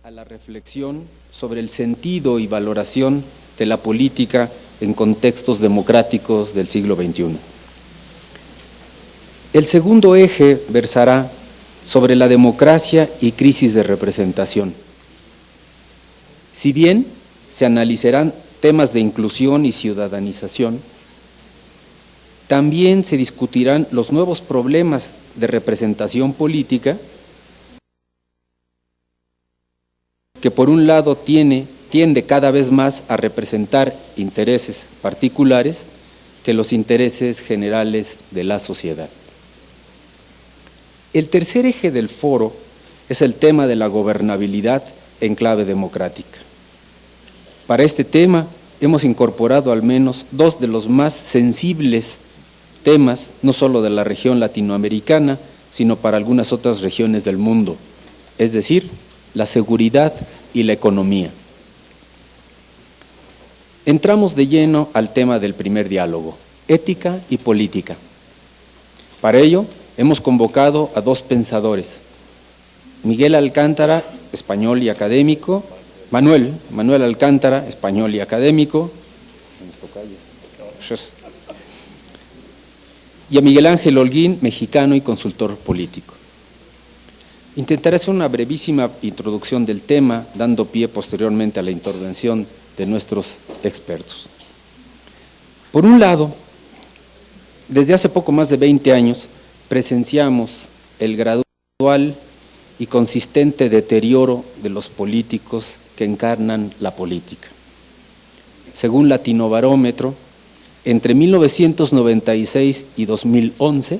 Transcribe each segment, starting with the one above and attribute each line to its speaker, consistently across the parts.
Speaker 1: a la reflexión sobre el sentido y valoración de la política en contextos democráticos del siglo XXI. El segundo eje versará sobre la democracia y crisis de representación. Si bien se analizarán temas de inclusión y ciudadanización, también se discutirán los nuevos problemas de representación política que por un lado tiende cada vez más a representar intereses particulares que los intereses generales de la sociedad. El tercer eje del foro es el tema de la gobernabilidad en clave democrática. Para este tema hemos incorporado al menos dos de los más sensibles temas, no solo de la región latinoamericana, sino para algunas otras regiones del mundo, es decir, la seguridad y la economía. Entramos de lleno al tema del primer diálogo, ética y política. Para ello, hemos convocado a dos pensadores, Miguel Alcántara, español y académico, Manuel Alcántara, español y académico, y a Miguel Ángel Holguín, mexicano y consultor político. Intentaré hacer una brevísima introducción del tema, dando pie posteriormente a la intervención de nuestros expertos. Por un lado, desde hace poco más de 20 años, presenciamos el gradual y consistente deterioro de los políticos que encarnan la política. Según Latinobarómetro, entre 1996 y 2011,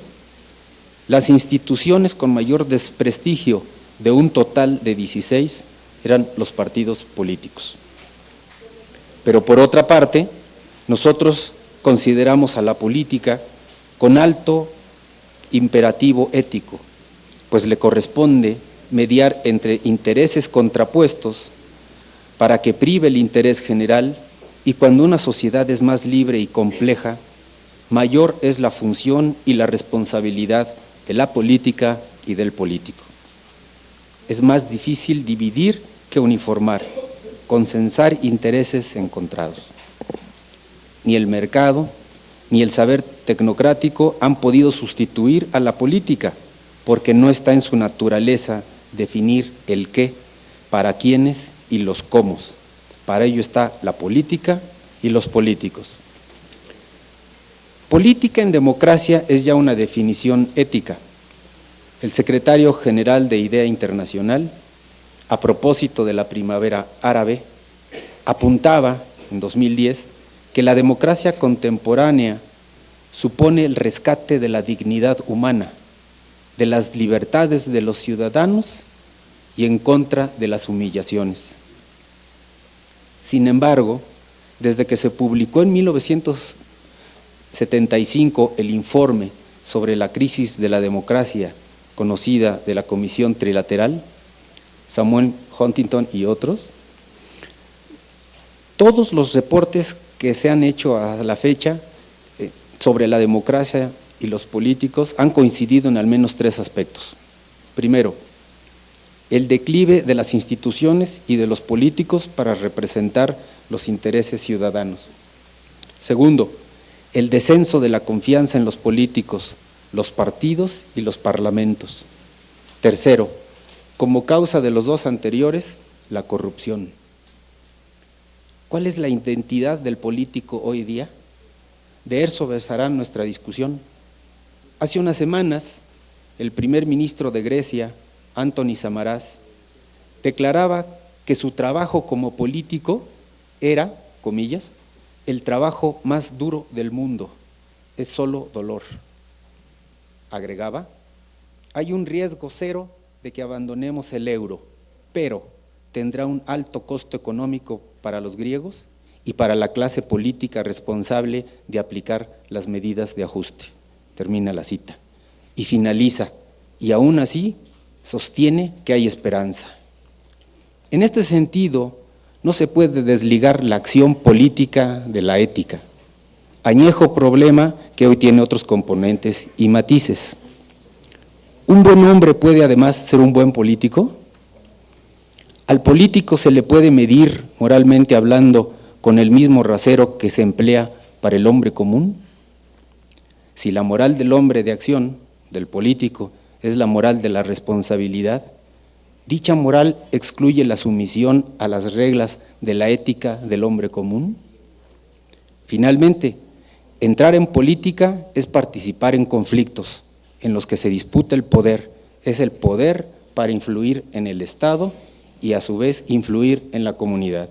Speaker 1: las instituciones con mayor desprestigio de un total de 16 eran los partidos políticos. Pero por otra parte, nosotros consideramos a la política con alto imperativo ético, pues le corresponde mediar entre intereses contrapuestos para que prive el interés general, y cuando una sociedad es más libre y compleja, mayor es la función y la responsabilidad de la política y del político. Es más difícil dividir que uniformar, consensar intereses encontrados. Ni el mercado ni el saber tecnocrático han podido sustituir a la política, porque no está en su naturaleza definir el qué, para quiénes y los cómo. Para ello está la política y los políticos. Política en democracia es ya una definición ética. El secretario general de IDEA Internacional, a propósito de la primavera árabe, apuntaba en 2010 que la democracia contemporánea supone el rescate de la dignidad humana, de las libertades de los ciudadanos y en contra de las humillaciones. Sin embargo, desde que se publicó en 1975 el informe sobre la crisis de la democracia conocida de la Comisión Trilateral, Samuel Huntington y otros, todos los reportes que se han hecho a la fecha sobre la democracia y los políticos han coincidido en al menos tres aspectos. Primero, el declive de las instituciones y de los políticos para representar los intereses ciudadanos. Segundo, el descenso de la confianza en los políticos, los partidos y los parlamentos. Tercero, como causa de los dos anteriores, la corrupción. ¿Cuál es la identidad del político hoy día? De eso versará nuestra discusión. Hace unas semanas, el primer ministro de Grecia, Antonis Samaras, declaraba que su trabajo como político era, comillas, el trabajo más duro del mundo, es solo dolor. Agregaba, hay un riesgo cero de que abandonemos el euro, pero tendrá un alto costo económico para los griegos y para la clase política responsable de aplicar las medidas de ajuste. Termina la cita. Y finaliza, y aún así sostiene que hay esperanza. En este sentido, no se puede desligar la acción política de la ética. Añejo problema que hoy tiene otros componentes y matices. ¿Un buen hombre puede además ser un buen político? ¿Al político se le puede medir, moralmente hablando, con el mismo rasero que se emplea para el hombre común? Si la moral del hombre de acción, del político, es la moral de la responsabilidad, ¿dicha moral excluye la sumisión a las reglas de la ética del hombre común? Finalmente, entrar en política es participar en conflictos en los que se disputa el poder. Es el poder para influir en el Estado y a su vez influir en la comunidad.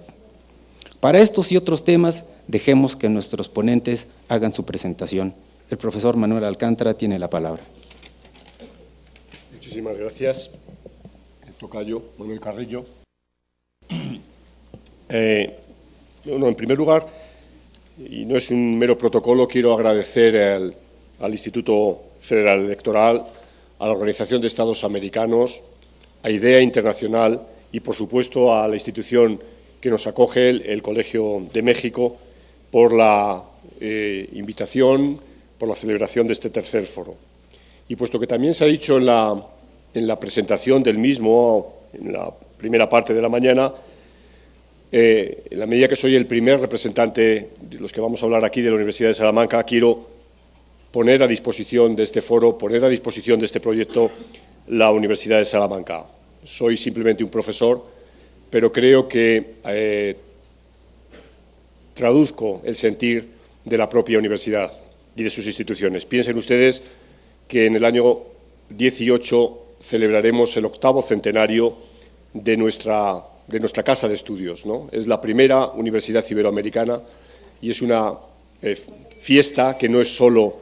Speaker 1: Para estos y otros temas, dejemos que nuestros ponentes hagan su presentación. El profesor Manuel Alcántara tiene la palabra.
Speaker 2: Muchísimas gracias, el tocayo Manuel Carrillo. En primer lugar, y no es un mero protocolo, quiero agradecer al Instituto Federal Electoral, a la Organización de Estados Americanos, a IDEA Internacional y, por supuesto, a la institución que nos acoge, el Colegio de México, por la invitación, por la celebración de este tercer foro. Y puesto que también se ha dicho en la presentación del mismo, en la primera parte de la mañana, en la medida que soy el primer representante de los que vamos a hablar aquí de la Universidad de Salamanca, quiero poner a disposición de este foro, poner a disposición de este proyecto la Universidad de Salamanca. Soy simplemente un profesor, pero creo que traduzco el sentir de la propia universidad y de sus instituciones. Piensen ustedes que en el año 18 celebraremos el 8º centenario de nuestra casa de estudios, ¿no? Es la primera universidad iberoamericana y es una fiesta que no es solo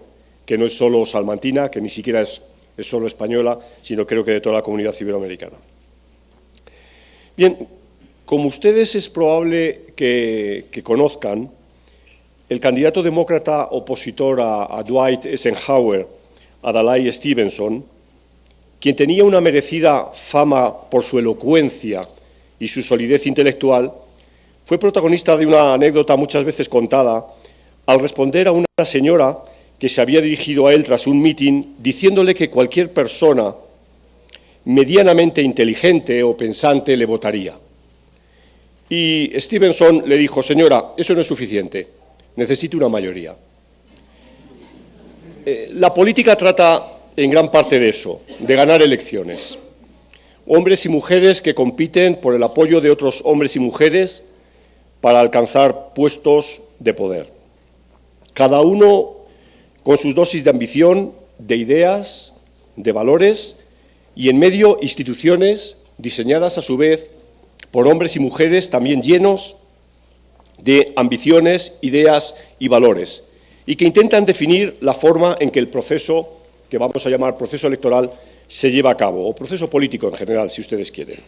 Speaker 2: salmantina, que ni siquiera es solo española, sino creo que de toda la comunidad iberoamericana. Bien, como ustedes es probable que conozcan, el candidato demócrata opositor a Dwight Eisenhower, Adlai Stevenson, quien tenía una merecida fama por su elocuencia y su solidez intelectual, fue protagonista de una anécdota muchas veces contada al responder a una señora que se había dirigido a él tras un mitin diciéndole que cualquier persona medianamente inteligente o pensante le votaría. Y Stevenson le dijo: señora, eso no es suficiente, necesito una mayoría. La política trata en gran parte de eso, de ganar elecciones. Hombres y mujeres que compiten por el apoyo de otros hombres y mujeres para alcanzar puestos de poder. Cada uno con sus dosis de ambición, de ideas, de valores, y en medio instituciones diseñadas a su vez por hombres y mujeres también llenos de ambiciones, ideas y valores, y que intentan definir la forma en que el proceso, que vamos a llamar proceso electoral, se lleva a cabo, o proceso político en general, si ustedes quieren.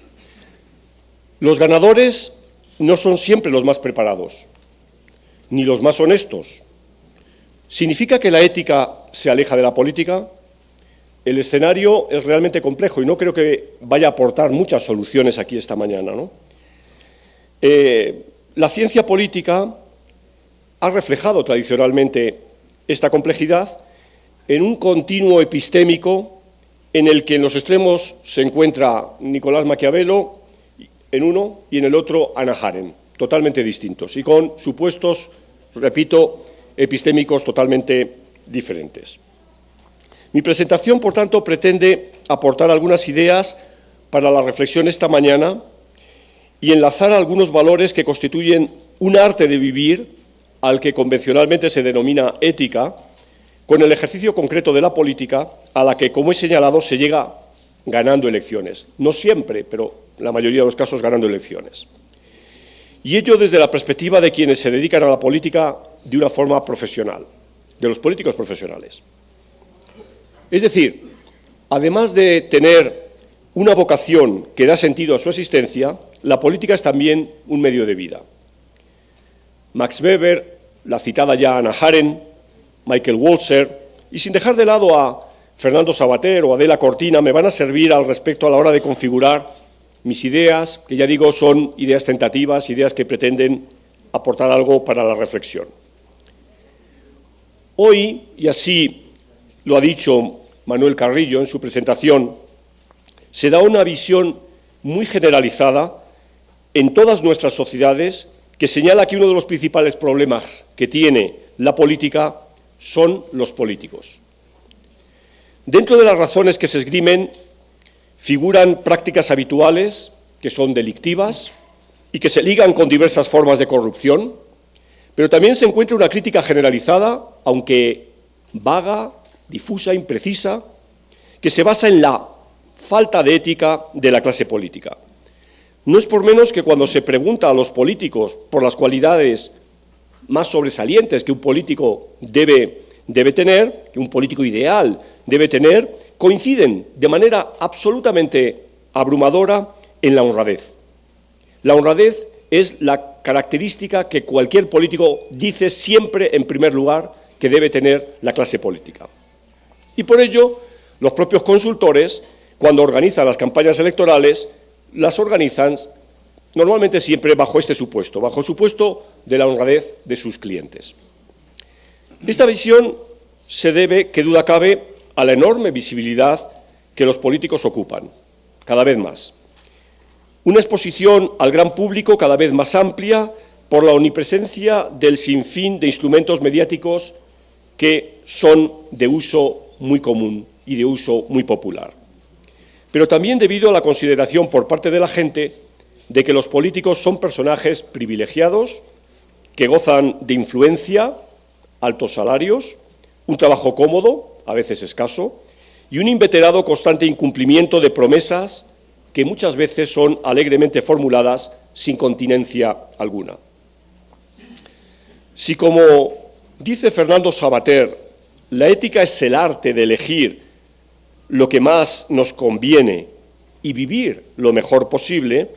Speaker 2: Los ganadores no son siempre los más preparados, ni los más honestos. ¿Significa que la ética se aleja de la política? El escenario es realmente complejo y no creo que vaya a aportar muchas soluciones aquí esta mañana, ¿no? La ciencia política ha reflejado tradicionalmente esta complejidad en un continuo epistémico en el que en los extremos se encuentra Nicolás Maquiavelo en uno y en el otro Hannah Arendt, totalmente distintos y con supuestos, repito, epistémicos totalmente diferentes. Mi presentación, por tanto, pretende aportar algunas ideas para la reflexión esta mañana y enlazar algunos valores que constituyen un arte de vivir al que convencionalmente se denomina ética, con el ejercicio concreto de la política a la que, como he señalado, se llega ganando elecciones. No siempre, pero en la mayoría de los casos ganando elecciones. Y ello desde la perspectiva de quienes se dedican a la política de una forma profesional, de los políticos profesionales. Es decir, además de tener una vocación que da sentido a su existencia, la política es también un medio de vida. Max Weber, la citada ya Hannah Arendt, Michael Walzer, y sin dejar de lado a Fernando Savater o Adela Cortina, me van a servir al respecto a la hora de configurar mis ideas, que ya digo son ideas tentativas, ideas que pretenden aportar algo para la reflexión. Hoy, y así lo ha dicho Manuel Carrillo en su presentación, se da una visión muy generalizada en todas nuestras sociedades que señala que uno de los principales problemas que tiene la política son los políticos. Dentro de las razones que se esgrimen figuran prácticas habituales que son delictivas y que se ligan con diversas formas de corrupción, pero también se encuentra una crítica generalizada, aunque vaga, difusa, imprecisa, que se basa en la falta de ética de la clase política. No es por menos que cuando se pregunta a los políticos por las cualidades más sobresalientes que un político debe tener, que un político ideal debe tener, coinciden de manera absolutamente abrumadora en la honradez. La honradez es la característica que cualquier político dice siempre en primer lugar que debe tener la clase política. Y por ello, los propios consultores, cuando organizan las campañas electorales, las organizan normalmente siempre bajo este supuesto, bajo el supuesto de la honradez de sus clientes. Esta visión se debe, qué duda cabe, a la enorme visibilidad que los políticos ocupan, cada vez más. Una exposición al gran público cada vez más amplia por la omnipresencia del sinfín de instrumentos mediáticos que son de uso muy común y de uso muy popular. Pero también debido a la consideración por parte de la gente de que los políticos son personajes privilegiados, que gozan de influencia, altos salarios, un trabajo cómodo, a veces escaso, y un inveterado constante incumplimiento de promesas que muchas veces son alegremente formuladas sin continencia alguna. Si, como dice Fernando Savater, la ética es el arte de elegir lo que más nos conviene y vivir lo mejor posible,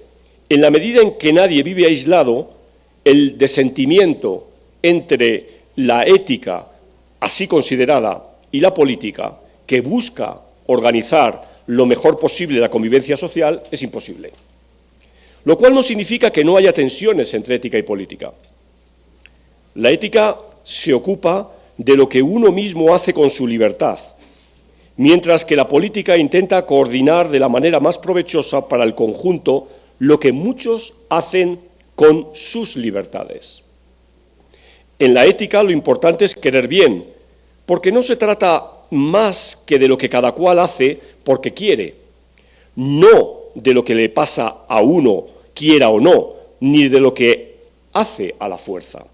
Speaker 2: en la medida en que nadie vive aislado, el desentimiento entre la ética así considerada y la política, que busca organizar lo mejor posible la convivencia social, es imposible. Lo cual no significa que no haya tensiones entre ética y política. La ética se ocupa de lo que uno mismo hace con su libertad, mientras que la política intenta coordinar de la manera más provechosa para el conjunto lo que muchos hacen con sus libertades. En la ética lo importante es querer bien, porque no se trata más que de lo que cada cual hace porque quiere, no de lo que le pasa a uno, quiera o no, ni de lo que hace a la fuerza.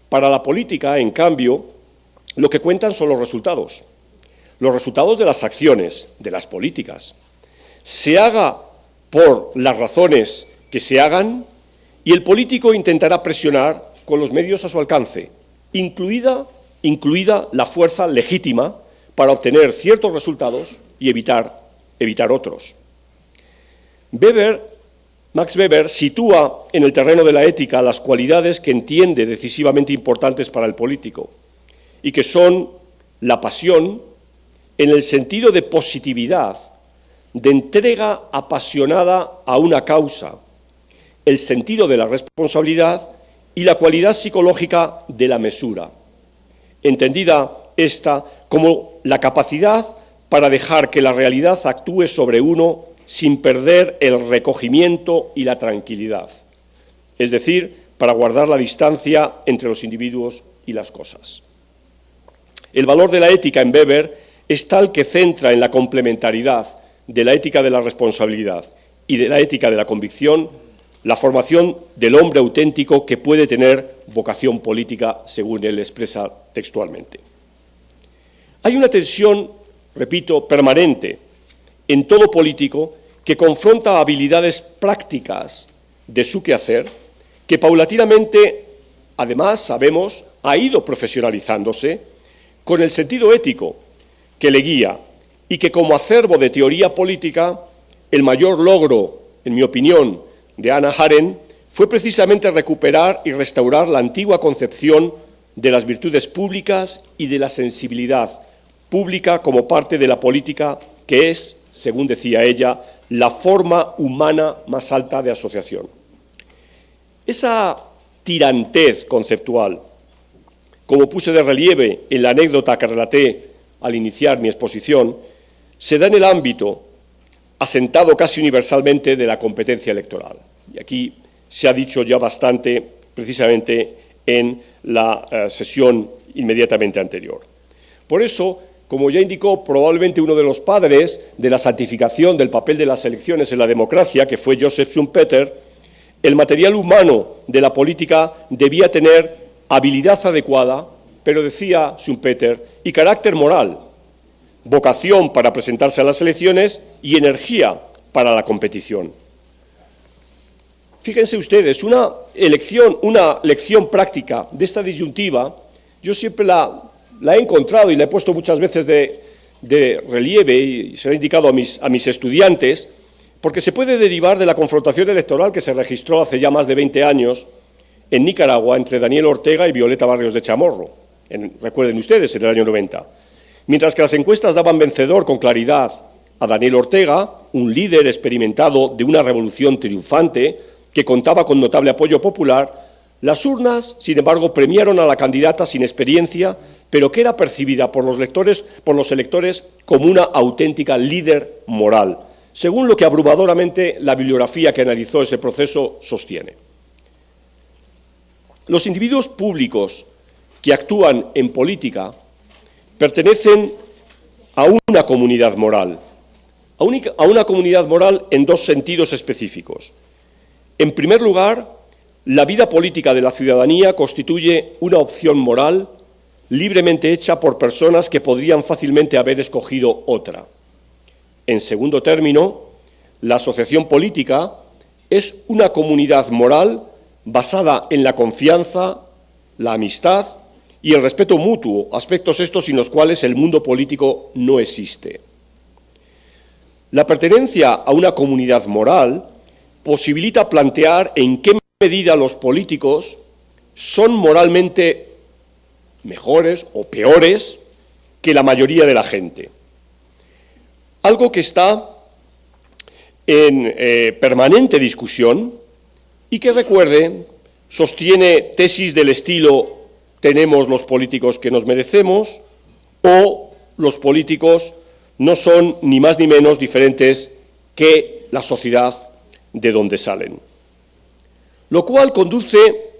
Speaker 2: Para la política, en cambio, lo que cuentan son los resultados de las acciones, de las políticas, se haga por las razones que se hagan, y el político intentará presionar con los medios a su alcance, incluida la fuerza legítima para obtener ciertos resultados y evitar otros. Max Weber sitúa en el terreno de la ética las cualidades que entiende decisivamente importantes para el político y que son la pasión en el sentido de positividad, de entrega apasionada a una causa, el sentido de la responsabilidad y la cualidad psicológica de la mesura, entendida esta como la capacidad para dejar que la realidad actúe sobre uno sin perder el recogimiento y la tranquilidad, es decir, para guardar la distancia entre los individuos y las cosas. El valor de la ética en Weber es tal que centra en la complementariedad de la ética de la responsabilidad y de la ética de la convicción la formación del hombre auténtico que puede tener vocación política, según él expresa textualmente. Hay una tensión, repito, permanente en todo político que confronta habilidades prácticas de su quehacer, que paulatinamente, además, sabemos, ha ido profesionalizándose con el sentido ético que le guía y que, como acervo de teoría política, el mayor logro, en mi opinión, de Hannah Arendt fue precisamente recuperar y restaurar la antigua concepción de las virtudes públicas y de la sensibilidad pública como parte de la política, que es, según decía ella, la forma humana más alta de asociación. Esa tirantez conceptual, como puse de relieve en la anécdota que relaté al iniciar mi exposición, se da en el ámbito, asentado casi universalmente, de la competencia electoral. Y aquí se ha dicho ya bastante precisamente en la sesión inmediatamente anterior. Por eso, como ya indicó probablemente uno de los padres de la santificación del papel de las elecciones en la democracia, que fue Joseph Schumpeter, el material humano de la política debía tener habilidad adecuada, pero decía Schumpeter, y carácter moral, vocación para presentarse a las elecciones y energía para la competición. Fíjense ustedes, una lección práctica de esta disyuntiva, yo siempre la he encontrado y la he puesto muchas veces de relieve y se lo he indicado a mis estudiantes, porque se puede derivar de la confrontación electoral que se registró hace ya más de 20 años en Nicaragua entre Daniel Ortega y Violeta Barrios de Chamorro, recuerden ustedes, en el año 90. Mientras que las encuestas daban vencedor con claridad a Daniel Ortega, un líder experimentado de una revolución triunfante que contaba con notable apoyo popular, las urnas, sin embargo, premiaron a la candidata sin experiencia, pero que era percibida por los electores como una auténtica líder moral, según lo que abrumadoramente la bibliografía que analizó ese proceso sostiene. Los individuos públicos que actúan en política pertenecen a una comunidad moral, a una comunidad moral en dos sentidos específicos. En primer lugar, la vida política de la ciudadanía constituye una opción moral libremente hecha por personas que podrían fácilmente haber escogido otra. En segundo término, la asociación política es una comunidad moral basada en la confianza, la amistad y el respeto mutuo, aspectos estos sin los cuales el mundo político no existe. La pertenencia a una comunidad moral posibilita plantear en qué medida los políticos son moralmente mejores o peores que la mayoría de la gente. Algo que está en permanente discusión y que, recuerden, sostiene tesis del estilo «tenemos los políticos que nos merecemos» o «los políticos no son ni más ni menos diferentes que la sociedad de donde salen». Lo cual conduce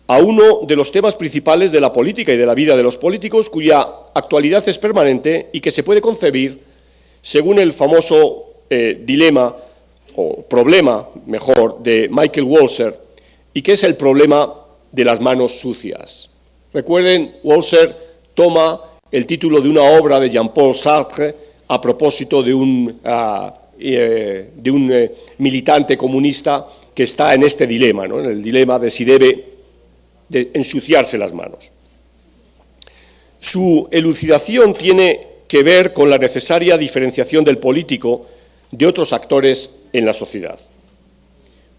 Speaker 2: a uno de los temas principales de la política y de la vida de los políticos, cuya actualidad es permanente y que se puede concebir según el famoso dilema o problema, mejor, de Michael Walzer, y que es el problema de las manos sucias. Recuerden, Walzer toma el título de una obra de Jean-Paul Sartre a propósito de un militante comunista que está en este dilema, ¿no? En el dilema de si debe de ensuciarse las manos. Su elucidación tiene que ver con la necesaria diferenciación del político de otros actores en la sociedad.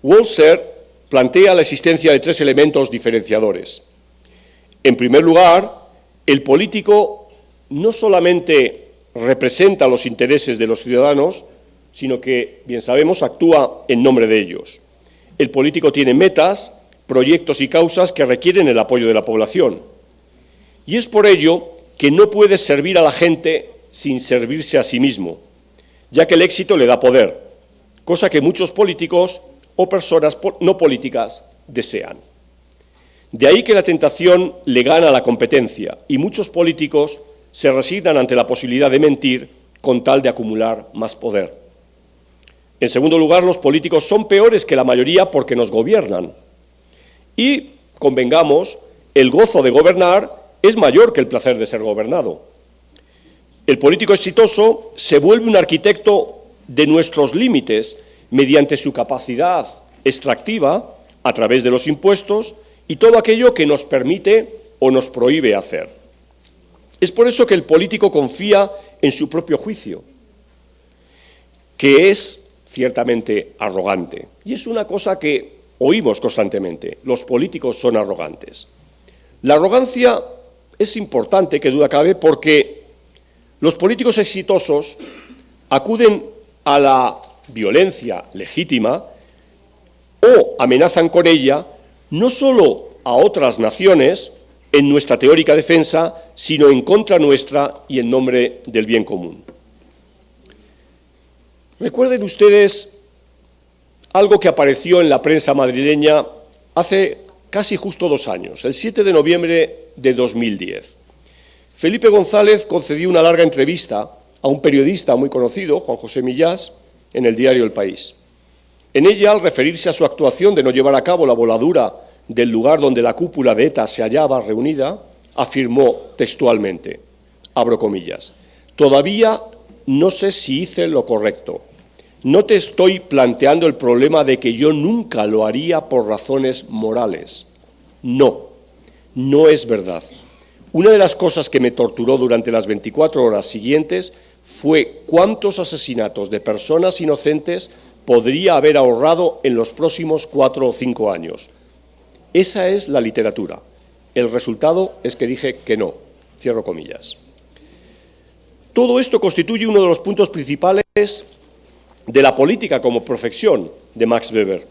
Speaker 2: Walzer plantea la existencia de tres elementos diferenciadores. En primer lugar, el político no solamente representa los intereses de los ciudadanos, sino que, bien sabemos, actúa en nombre de ellos. El político tiene metas, proyectos y causas que requieren el apoyo de la población. Y es por ello que no puede servir a la gente sin servirse a sí mismo, ya que el éxito le da poder, cosa que muchos políticos o personas no políticas desean. De ahí que la tentación le gana a la competencia y muchos políticos se resignan ante la posibilidad de mentir con tal de acumular más poder. En segundo lugar, los políticos son peores que la mayoría porque nos gobiernan. Y, convengamos, el gozo de gobernar es mayor que el placer de ser gobernado. El político exitoso se vuelve un arquitecto de nuestros límites mediante su capacidad extractiva a través de los impuestos y todo aquello que nos permite o nos prohíbe hacer. Es por eso que el político confía en su propio juicio, que es ciertamente arrogante. Y es una cosa que oímos constantemente. Los políticos son arrogantes. La arrogancia es importante, que duda cabe, porque los políticos exitosos acuden a la violencia legítima o amenazan con ella no solo a otras naciones en nuestra teórica defensa, sino en contra nuestra y en nombre del bien común. Recuerden ustedes algo que apareció en la prensa madrileña hace casi justo 2 años, el 7 de noviembre de 2010. Felipe González concedió una larga entrevista a un periodista muy conocido, Juan José Millás, en el diario El País. En ella, al referirse a su actuación de no llevar a cabo la voladura del lugar donde la cúpula de ETA se hallaba reunida, afirmó textualmente, abro comillas, «Todavía no sé si hice lo correcto. No te estoy planteando el problema de que yo nunca lo haría por razones morales. No, no es verdad. Una de las cosas que me torturó durante las 24 horas siguientes fue cuántos asesinatos de personas inocentes podría haber ahorrado en los próximos 4 o 5 años. Esa es la literatura. El resultado es que dije que no». Cierro comillas. Todo esto constituye uno de los puntos principales de la política como profesión de Max Weber.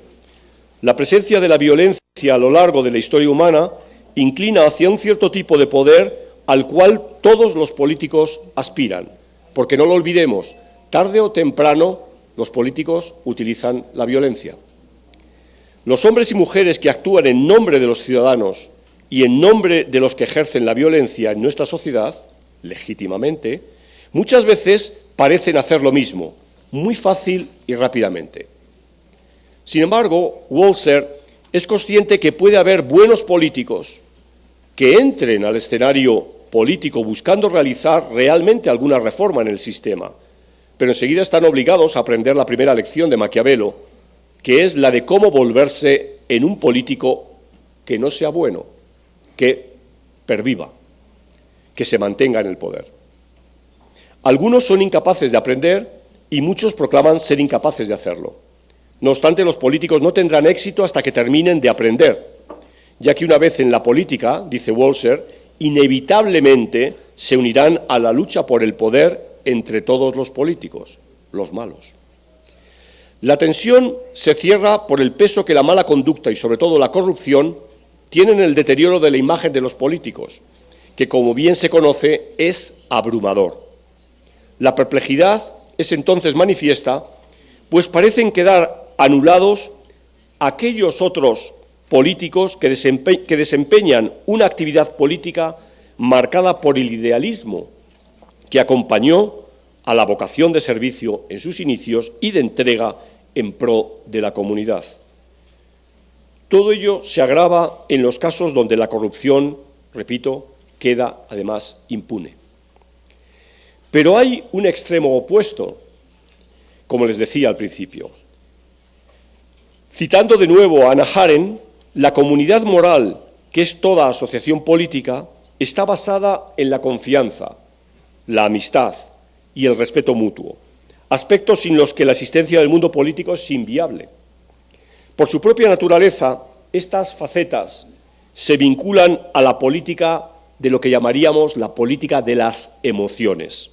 Speaker 2: La presencia de la violencia a lo largo de la historia humana inclina hacia un cierto tipo de poder al cual todos los políticos aspiran, porque no lo olvidemos, tarde o temprano los políticos utilizan la violencia. Los hombres y mujeres que actúan en nombre de los ciudadanos y en nombre de los que ejercen la violencia en nuestra sociedad, legítimamente, muchas veces parecen hacer lo mismo, muy fácil y rápidamente. Sin embargo, Walser es consciente que puede haber buenos políticos que entren al escenario político buscando realizar realmente alguna reforma en el sistema, pero enseguida están obligados a aprender la primera lección de Maquiavelo, que es la de cómo volverse en un político que no sea bueno, que perviva, que se mantenga en el poder. Algunos son incapaces de aprender y muchos proclaman ser incapaces de hacerlo. No obstante, los políticos no tendrán éxito hasta que terminen de aprender, ya que una vez en la política, dice Walser, inevitablemente se unirán a la lucha por el poder entre todos los políticos, los malos. La tensión se cierra por el peso que la mala conducta y sobre todo la corrupción tienen en el deterioro de la imagen de los políticos, que como bien se conoce es abrumador. La perplejidad es entonces manifiesta, pues parecen quedar anulados aquellos otros políticos que desempeñan una actividad política marcada por el idealismo que acompañó a la vocación de servicio en sus inicios y de entrega en pro de la comunidad. Todo ello se agrava en los casos donde la corrupción, repito, queda además impune. Pero hay un extremo opuesto, como les decía al principio. Citando de nuevo a Hannah Arendt, la comunidad moral, que es toda asociación política, está basada en la confianza, la amistad y el respeto mutuo, aspectos sin los que la existencia del mundo político es inviable. Por su propia naturaleza, estas facetas se vinculan a la política de lo que llamaríamos la política de las emociones.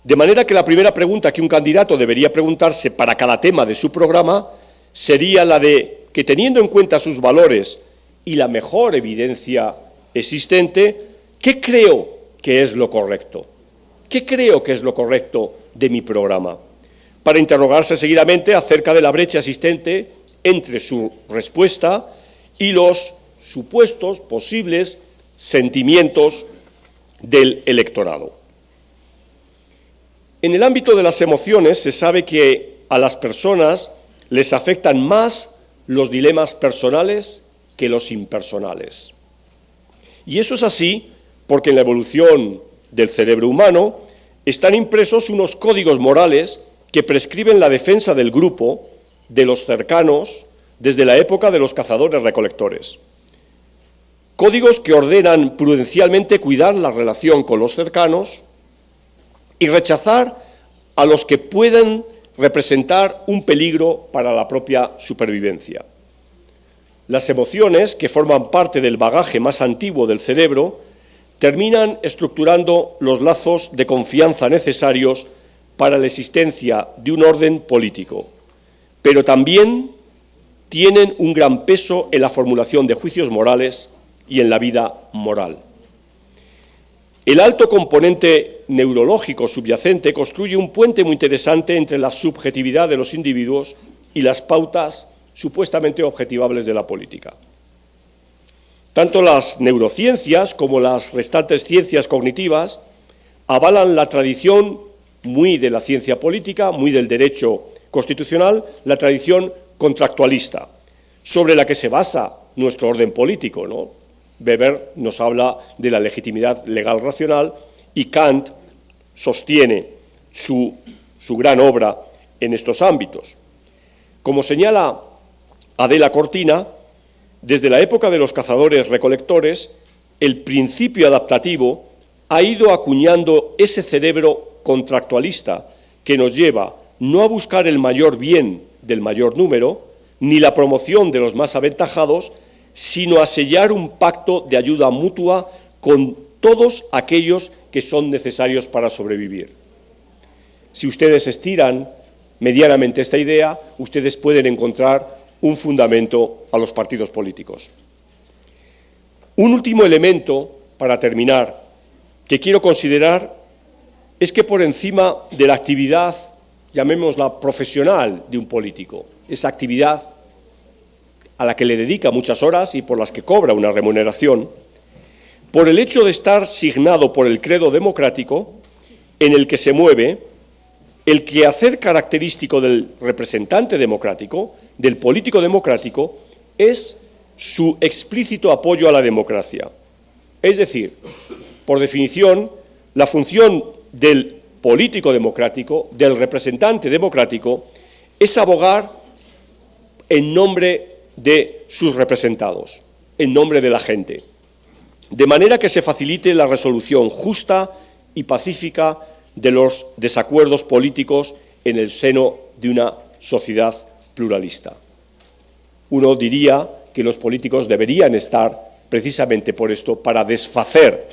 Speaker 2: De manera que la primera pregunta que un candidato debería preguntarse para cada tema de su programa sería la de que, teniendo en cuenta sus valores y la mejor evidencia existente, ¿qué creo que es lo correcto? ¿Qué creo que es lo correcto de mi programa? Para interrogarse seguidamente acerca de la brecha existente entre su respuesta y los supuestos posibles sentimientos del electorado. En el ámbito de las emociones se sabe que a las personas les afectan más los dilemas personales que los impersonales. Y eso es así porque en la evolución del cerebro humano están impresos unos códigos morales que prescriben la defensa del grupo, de los cercanos, desde la época de los cazadores-recolectores. Códigos que ordenan prudencialmente cuidar la relación con los cercanos y rechazar a los que puedan representar un peligro para la propia supervivencia. Las emociones, que forman parte del bagaje más antiguo del cerebro, terminan estructurando los lazos de confianza necesarios para la existencia de un orden político, pero también tienen un gran peso en la formulación de juicios morales y en la vida moral. El alto componente neurológico subyacente construye un puente muy interesante entre la subjetividad de los individuos y las pautas supuestamente objetivables de la política. Tanto las neurociencias como las restantes ciencias cognitivas avalan la tradición muy de la ciencia política, muy del derecho constitucional, la tradición contractualista, sobre la que se basa nuestro orden político, ¿no? Weber nos habla de la legitimidad legal racional y Kant sostiene su gran obra en estos ámbitos. Como señala Adela Cortina, desde la época de los cazadores-recolectores, el principio adaptativo ha ido acuñando ese cerebro contractualista que nos lleva no a buscar el mayor bien del mayor número, ni la promoción de los más aventajados, sino a sellar un pacto de ayuda mutua con todos aquellos que son necesarios para sobrevivir. Si ustedes estiran medianamente esta idea, ustedes pueden encontrar un fundamento a los partidos políticos. Un último elemento, para terminar, que quiero considerar es que por encima de la actividad, llamémosla profesional, de un político, esa actividad a la que le dedica muchas horas y por las que cobra una remuneración, por el hecho de estar signado por el credo democrático en el que se mueve, el quehacer característico del representante democrático, del político democrático, es su explícito apoyo a la democracia. Es decir, por definición, la función del político democrático, del representante democrático, es abogar en nombre de sus representados, en nombre de la gente, de manera que se facilite la resolución justa y pacífica de los desacuerdos políticos en el seno de una sociedad pluralista. Uno diría que los políticos deberían estar precisamente por esto, para desfacer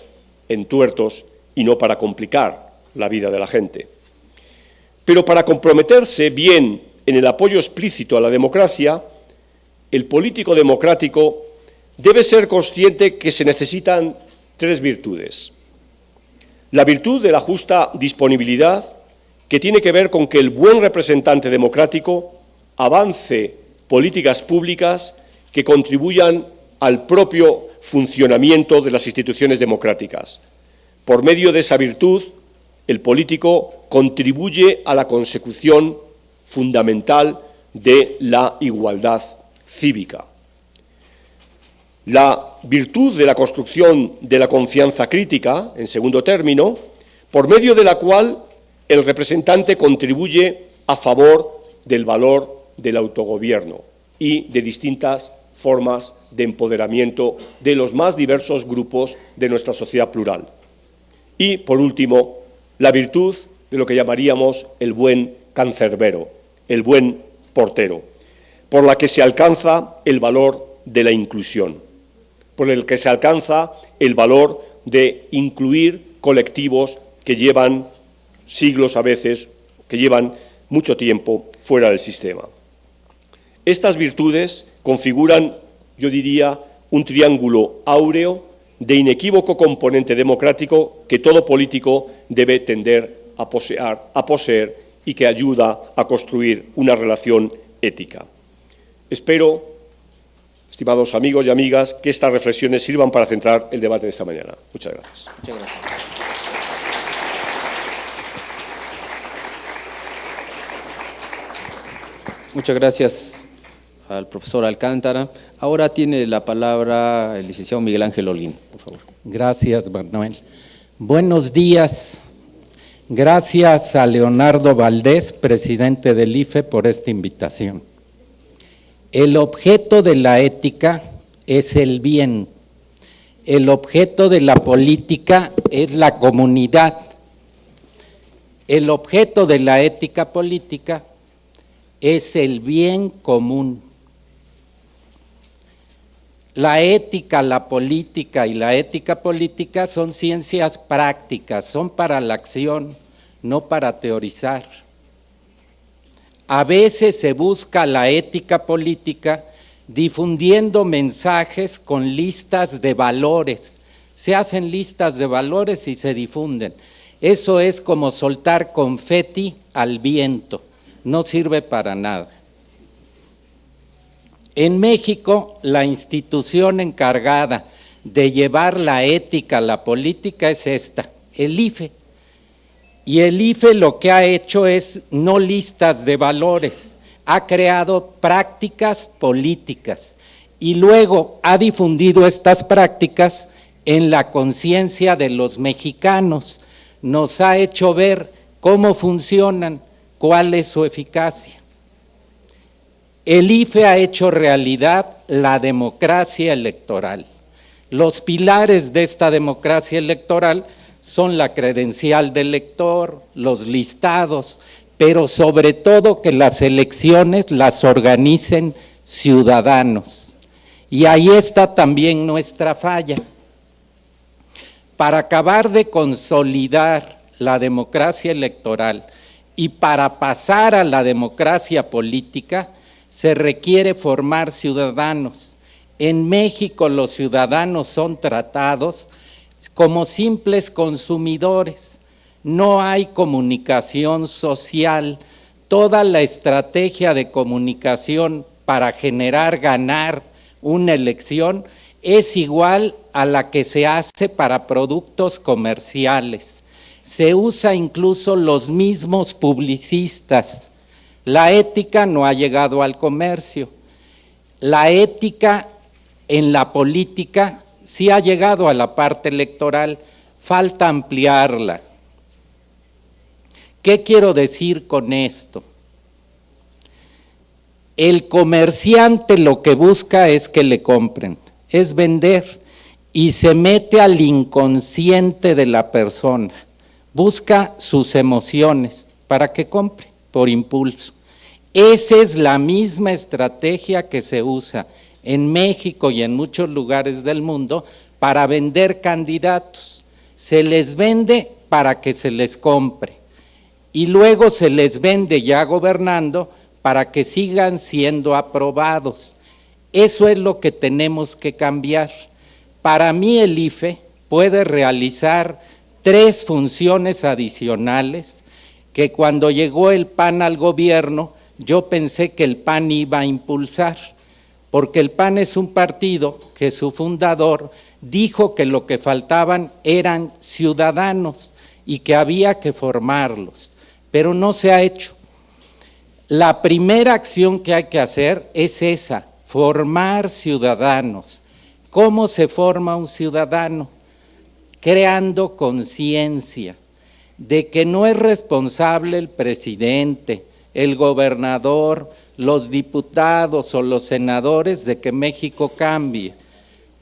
Speaker 2: entuertos y no para complicar la vida de la gente. Pero para comprometerse bien en el apoyo explícito a la democracia, el político democrático debe ser consciente que se necesitan tres virtudes. La virtud de la justa disponibilidad, que tiene que ver con que el buen representante democrático avance políticas públicas que contribuyan al propio funcionamiento de las instituciones democráticas. Por medio de esa virtud, el político contribuye a la consecución fundamental de la igualdad cívica. La virtud de la construcción de la confianza crítica, en segundo término, por medio de la cual el representante contribuye a favor del valor del autogobierno y de distintas formas de empoderamiento de los más diversos grupos de nuestra sociedad plural. Y, por último, la virtud de lo que llamaríamos el buen cancerbero, el buen portero, por la que se alcanza el valor de la inclusión, por el que se alcanza el valor de incluir colectivos que llevan siglos a veces, que llevan mucho tiempo fuera del sistema. Estas virtudes configuran, yo diría, un triángulo áureo de inequívoco componente democrático que todo político debe tender a poseer y que ayuda a construir una relación ética. Espero, estimados amigos y amigas, que estas reflexiones sirvan para centrar el debate de esta mañana. Muchas gracias.
Speaker 1: Muchas gracias. Muchas gracias al profesor Alcántara. Ahora tiene la palabra el licenciado Miguel Ángel Holguín, por favor.
Speaker 3: Gracias, Manuel. Buenos días. Gracias a Leonardo Valdés, presidente del IFE, por esta invitación. El objeto de la ética es el bien. El objeto de la política es la comunidad. El objeto de la ética política es el bien común. La ética, la política y la ética política son ciencias prácticas, son para la acción, no para teorizar. A veces se busca la ética política difundiendo mensajes con listas de valores. Se hacen listas de valores y se difunden. Eso es como soltar confeti al viento, no sirve para nada. En México, la institución encargada de llevar la ética a la política es esta, el IFE. Y el IFE lo que ha hecho es no listas de valores, ha creado prácticas políticas y luego ha difundido estas prácticas en la conciencia de los mexicanos. Nos ha hecho ver cómo funcionan, cuál es su eficacia. El IFE ha hecho realidad la democracia electoral. Los pilares de esta democracia electoral son la credencial del elector, los listados, pero sobre todo que las elecciones las organicen ciudadanos. Y ahí está también nuestra falla. Para acabar de consolidar la democracia electoral y para pasar a la democracia política, se requiere formar ciudadanos. En México los ciudadanos son tratados como simples consumidores, no hay comunicación social, toda la estrategia de comunicación para ganar una elección es igual a la que se hace para productos comerciales. Se usa incluso los mismos publicistas. La ética no ha llegado al comercio. La ética en la política sí ha llegado a la parte electoral, falta ampliarla. ¿Qué quiero decir con esto? El comerciante lo que busca es que le compren, es vender y se mete al inconsciente de la persona, busca sus emociones para que compre por impulso. Esa es la misma estrategia que se usa en México y en muchos lugares del mundo para vender candidatos. Se les vende para que se les compre y luego se les vende ya gobernando para que sigan siendo aprobados. Eso es lo que tenemos que cambiar. Para mí el IFE puede realizar 3 funciones adicionales que cuando llegó el PAN al gobierno yo pensé que el PAN iba a impulsar, porque el PAN es un partido que su fundador dijo que lo que faltaban eran ciudadanos y que había que formarlos, pero no se ha hecho. La primera acción que hay que hacer es esa, formar ciudadanos. ¿Cómo se forma un ciudadano? Creando conciencia de que no es responsable el presidente, el gobernador, los diputados o los senadores de que México cambie.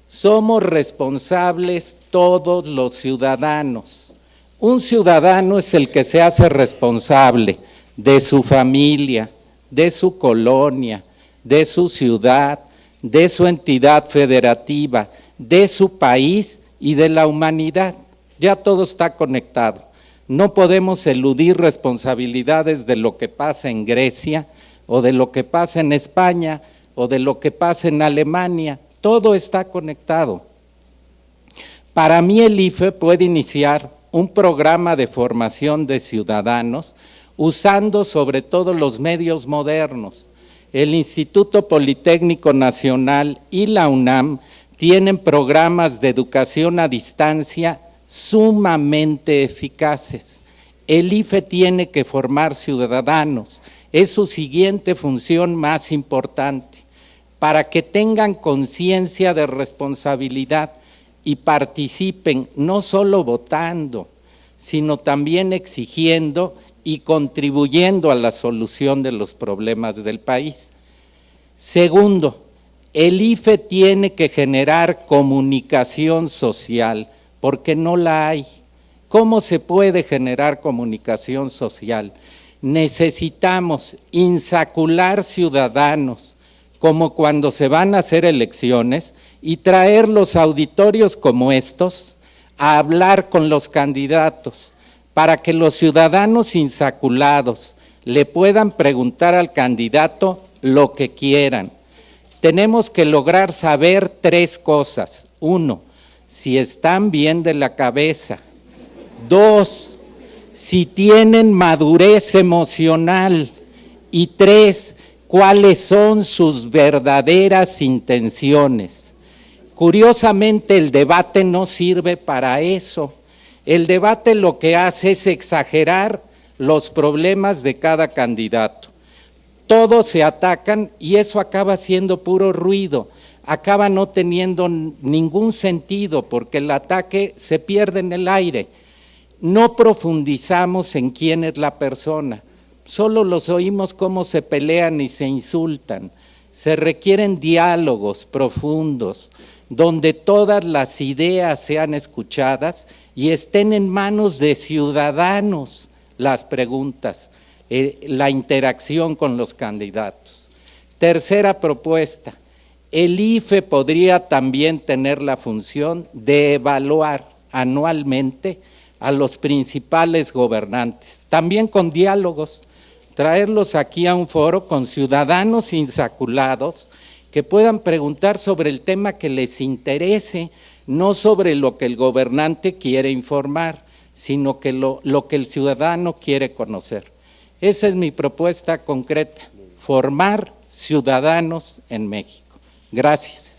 Speaker 3: Somos responsables todos los ciudadanos. Un ciudadano es el que se hace responsable de su familia, de su colonia, de su ciudad, de su entidad federativa, de su país y de la humanidad. Ya todo está conectado. No podemos eludir responsabilidades de lo que pasa en Grecia o de lo que pasa en España o de lo que pasa en Alemania. Todo está conectado. Para mí el IFE puede iniciar un programa de formación de ciudadanos usando sobre todo los medios modernos. El Instituto Politécnico Nacional y la UNAM tienen programas de educación a distancia sumamente eficaces. El IFE tiene que formar ciudadanos, es su siguiente función más importante, para que tengan conciencia de responsabilidad y participen no solo votando, sino también exigiendo y contribuyendo a la solución de los problemas del país. Segundo, el IFE tiene que generar comunicación social, porque no la hay. ¿Cómo se puede generar comunicación social? Necesitamos insacular ciudadanos, como cuando se van a hacer elecciones, y traer los auditorios como estos a hablar con los candidatos, para que los ciudadanos insaculados le puedan preguntar al candidato lo que quieran. Tenemos que lograr saber 3 cosas. 1, si están bien de la cabeza. 2, si tienen madurez emocional. Y 3, cuáles son sus verdaderas intenciones. Curiosamente, el debate no sirve para eso. El debate lo que hace es exagerar los problemas de cada candidato. Todos se atacan y eso acaba siendo puro ruido, acaba no teniendo ningún sentido porque el ataque se pierde en el aire. No profundizamos en quién es la persona, solo los oímos cómo se pelean y se insultan. Se requieren diálogos profundos, donde todas las ideas sean escuchadas y estén en manos de ciudadanos las preguntas, la interacción con los candidatos. Tercera propuesta, el IFE podría también tener la función de evaluar anualmente a los principales gobernantes, también con diálogos, traerlos aquí a un foro con ciudadanos insaculados que puedan preguntar sobre el tema que les interese, no sobre lo que el gobernante quiere informar, sino que lo que el ciudadano quiere conocer. Esa es mi propuesta concreta, formar ciudadanos en México. Gracias.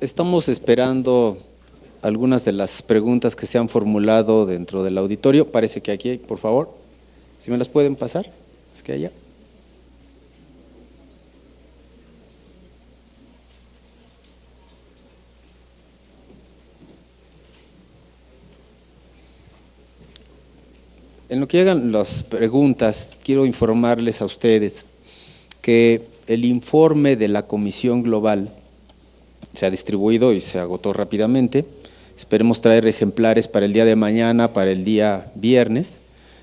Speaker 1: Estamos esperando algunas de las preguntas que se han formulado dentro del auditorio. Parece que aquí hay, por favor, si me las pueden pasar, es que allá. En lo que llegan las preguntas, quiero informarles a ustedes que el informe de la Comisión Global se ha distribuido y se agotó rápidamente. Esperemos traer ejemplares para el día de mañana, para el día viernes,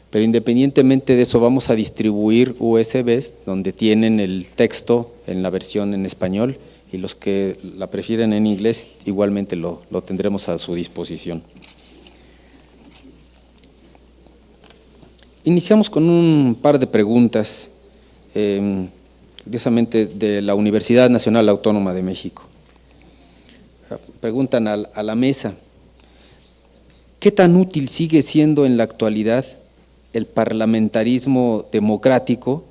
Speaker 1: pero independientemente de eso vamos a distribuir USBs donde tienen el texto en la versión en español y los que la prefieren en inglés igualmente lo tendremos a su disposición. Iniciamos con un par de preguntas, curiosamente de la Universidad Nacional Autónoma de México. Preguntan a la mesa, ¿qué tan útil sigue siendo en la actualidad el parlamentarismo democrático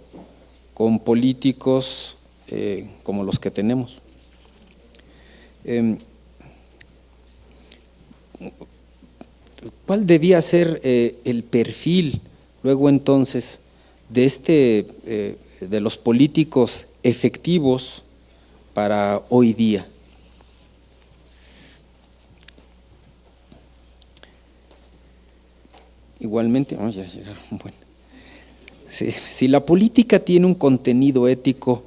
Speaker 1: con políticos como los que tenemos? ¿Cuál debía ser el perfil luego entonces de los políticos efectivos para hoy día? Igualmente, ya llegaron, bueno. Si la política tiene un contenido ético,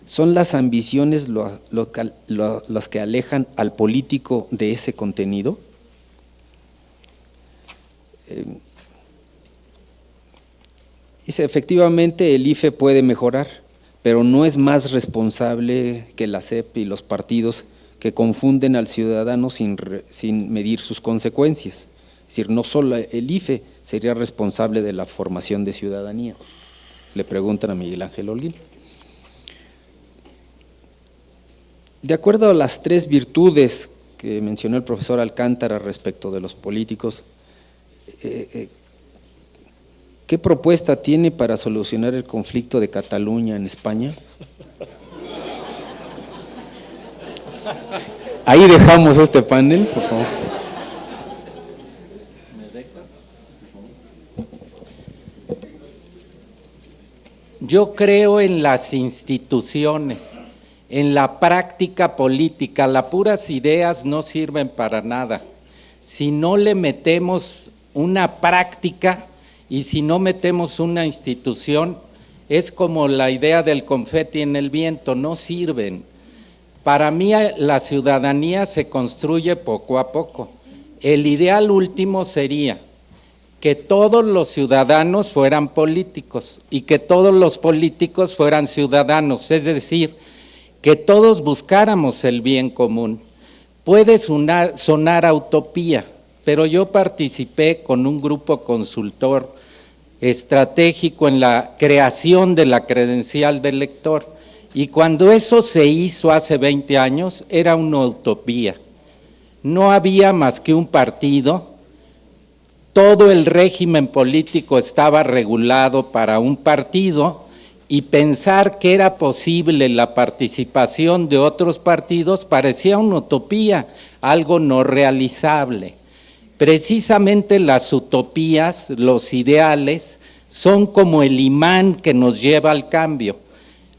Speaker 1: ¿son las ambiciones las que alejan al político de ese contenido? Dice, efectivamente el IFE puede mejorar, pero no es más responsable que la SEP y los partidos que confunden al ciudadano sin medir sus consecuencias. Es decir, no solo el IFE sería responsable de la formación de ciudadanía. Le preguntan a Miguel Ángel Holguín. De acuerdo a las 3 virtudes que mencionó el profesor Alcántara respecto de los políticos, ¿qué propuesta tiene para solucionar el conflicto de Cataluña en España? Ahí dejamos este panel, por favor.
Speaker 3: Yo creo en las instituciones, en la práctica política. Las puras ideas no sirven para nada. Si no le metemos una práctica y si no metemos una institución, es como la idea del confeti en el viento, no sirven. Para mí la ciudadanía se construye poco a poco. El ideal último sería que todos los ciudadanos fueran políticos y que todos los políticos fueran ciudadanos, es decir, que todos buscáramos el bien común. Puede sonar a utopía, pero yo participé con un grupo consultor estratégico en la creación de la credencial del lector Y cuando eso se hizo hace 20 años, era una utopía. No había más que un partido, todo el régimen político estaba regulado para un partido, y pensar que era posible la participación de otros partidos parecía una utopía, algo no realizable. Precisamente las utopías, los ideales, son como el imán que nos lleva al cambio.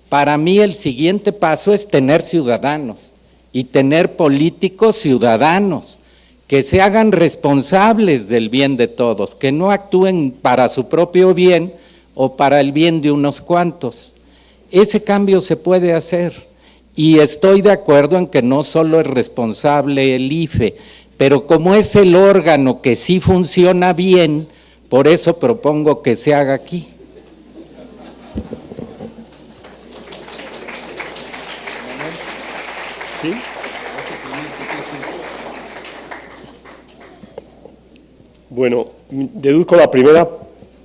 Speaker 3: Para mí el siguiente paso es tener ciudadanos y tener políticos ciudadanos que se hagan responsables del bien de todos, que no actúen para su propio bien o para el bien de unos cuantos. Ese cambio se puede hacer y estoy de acuerdo en que no solo es responsable el IFE, pero como es el órgano que sí funciona bien, por eso propongo que se haga aquí.
Speaker 2: ¿Sí? Bueno, deduzco la primera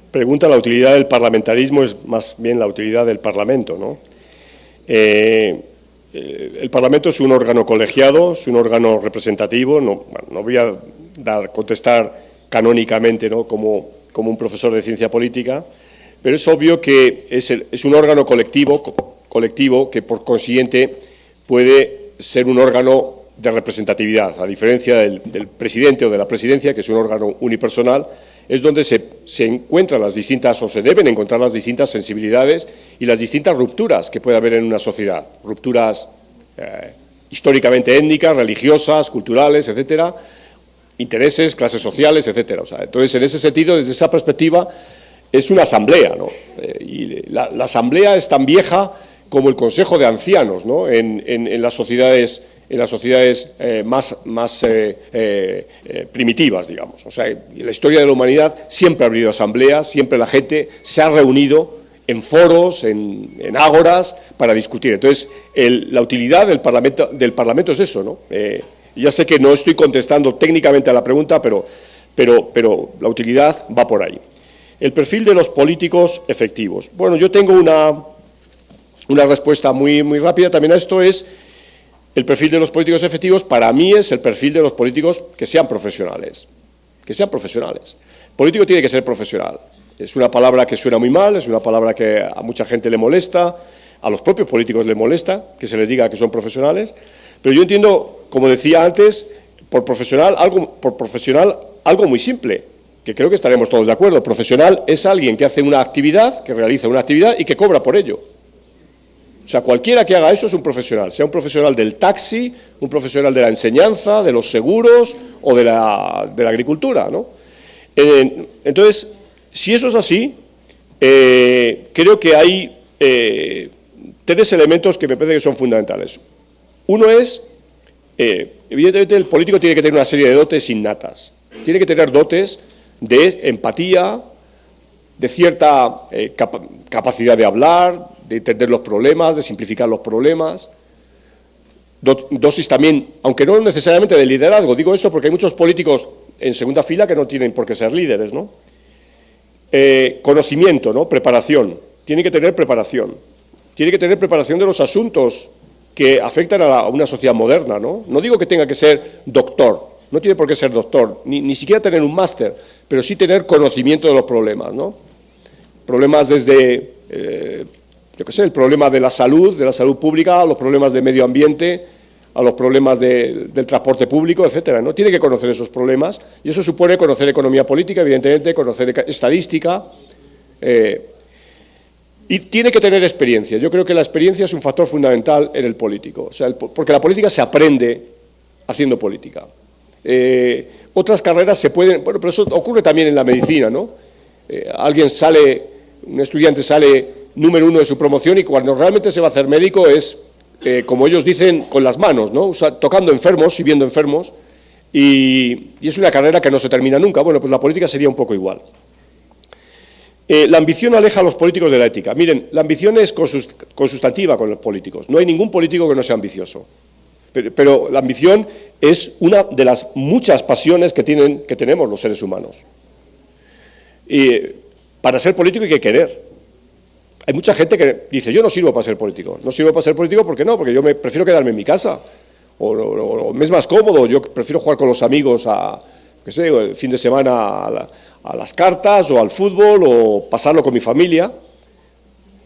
Speaker 2: pregunta, la utilidad del parlamentarismo es más bien la utilidad del Parlamento, ¿no? El Parlamento es un órgano colegiado, es un órgano representativo, no voy a contestar canónicamente, ¿no?, como un profesor de ciencia política, pero es obvio que es un órgano colectivo que por consiguiente puede ser un órgano de representatividad, a diferencia del presidente o de la presidencia, que es un órgano unipersonal, es donde se encuentran las distintas, o se deben encontrar las distintas sensibilidades y las distintas rupturas que puede haber en una sociedad, rupturas históricamente étnicas, religiosas, culturales, etcétera, intereses, clases sociales, etcétera. O sea, entonces, en ese sentido, desde esa perspectiva, es una asamblea, ¿no? Y la asamblea es tan vieja como el Consejo de Ancianos, ¿no?, en las sociedades más primitivas, digamos. O sea, en la historia de la humanidad siempre ha habido asambleas, siempre la gente se ha reunido en foros, en ágoras, para discutir. Entonces, la utilidad del Parlamento es eso, ¿no? Ya sé que no estoy contestando técnicamente a la pregunta, pero la utilidad va por ahí. El perfil de los políticos efectivos. Bueno, yo tengo una respuesta muy rápida también a esto. Es el perfil de los políticos efectivos, para mí es el perfil de los políticos que sean profesionales. Que sean profesionales. El político tiene que ser profesional. Es una palabra que suena muy mal, es una palabra que a mucha gente le molesta, a los propios políticos les molesta que se les diga que son profesionales, pero yo entiendo, como decía antes, por profesional algo muy simple, que creo que estaremos todos de acuerdo. Profesional es alguien que hace una actividad, que realiza una actividad y que cobra por ello. O sea, cualquiera que haga eso es un profesional, sea un profesional del taxi, un profesional de la enseñanza, de los seguros o de la agricultura, ¿no? Entonces, si eso es así, creo que hay tres elementos que me parece que son fundamentales. Uno es, evidentemente, el político tiene que tener una serie de dotes innatas. Tiene que tener dotes de empatía, de cierta capacidad de hablar, de entender los problemas, de simplificar los problemas. Dosis también, aunque no necesariamente de liderazgo, digo esto porque hay muchos políticos en segunda fila que no tienen por qué ser líderes, ¿no? Conocimiento, ¿no? Preparación. Tiene que tener preparación. Tiene que tener preparación de los asuntos que afectan a una sociedad moderna, ¿no? No digo que tenga que ser doctor, no tiene por qué ser doctor, ni siquiera tener un máster, pero sí tener conocimiento de los problemas, ¿no? Problemas desde, yo qué sé, el problema de la salud pública, a los problemas de medio ambiente, a los problemas del transporte público, etcétera, ¿no? Tiene que conocer esos problemas y eso supone conocer economía política, evidentemente, conocer estadística, y tiene que tener experiencia. Yo creo que la experiencia es un factor fundamental en el político, o sea, porque la política se aprende haciendo política. Otras carreras se pueden, bueno, pero eso ocurre también en la medicina, ¿no? Un estudiante sale número 1 de su promoción y cuando realmente se va a hacer médico es, como ellos dicen, con las manos, ¿no? O sea, tocando enfermos y viendo enfermos, y es una carrera que no se termina nunca. Bueno, pues la política sería un poco igual. La ambición aleja a los políticos de la ética. Miren, la ambición es consustantiva con los políticos. No hay ningún político que no sea ambicioso. Pero la ambición es una de las muchas pasiones que tenemos los seres humanos. Y para ser político hay que querer. Hay mucha gente que dice, yo no sirvo para ser político. No sirvo para ser político, ¿por qué no? Porque yo prefiero quedarme en mi casa. O me es más cómodo, yo prefiero jugar con los amigos el fin de semana a las cartas o al fútbol o pasarlo con mi familia.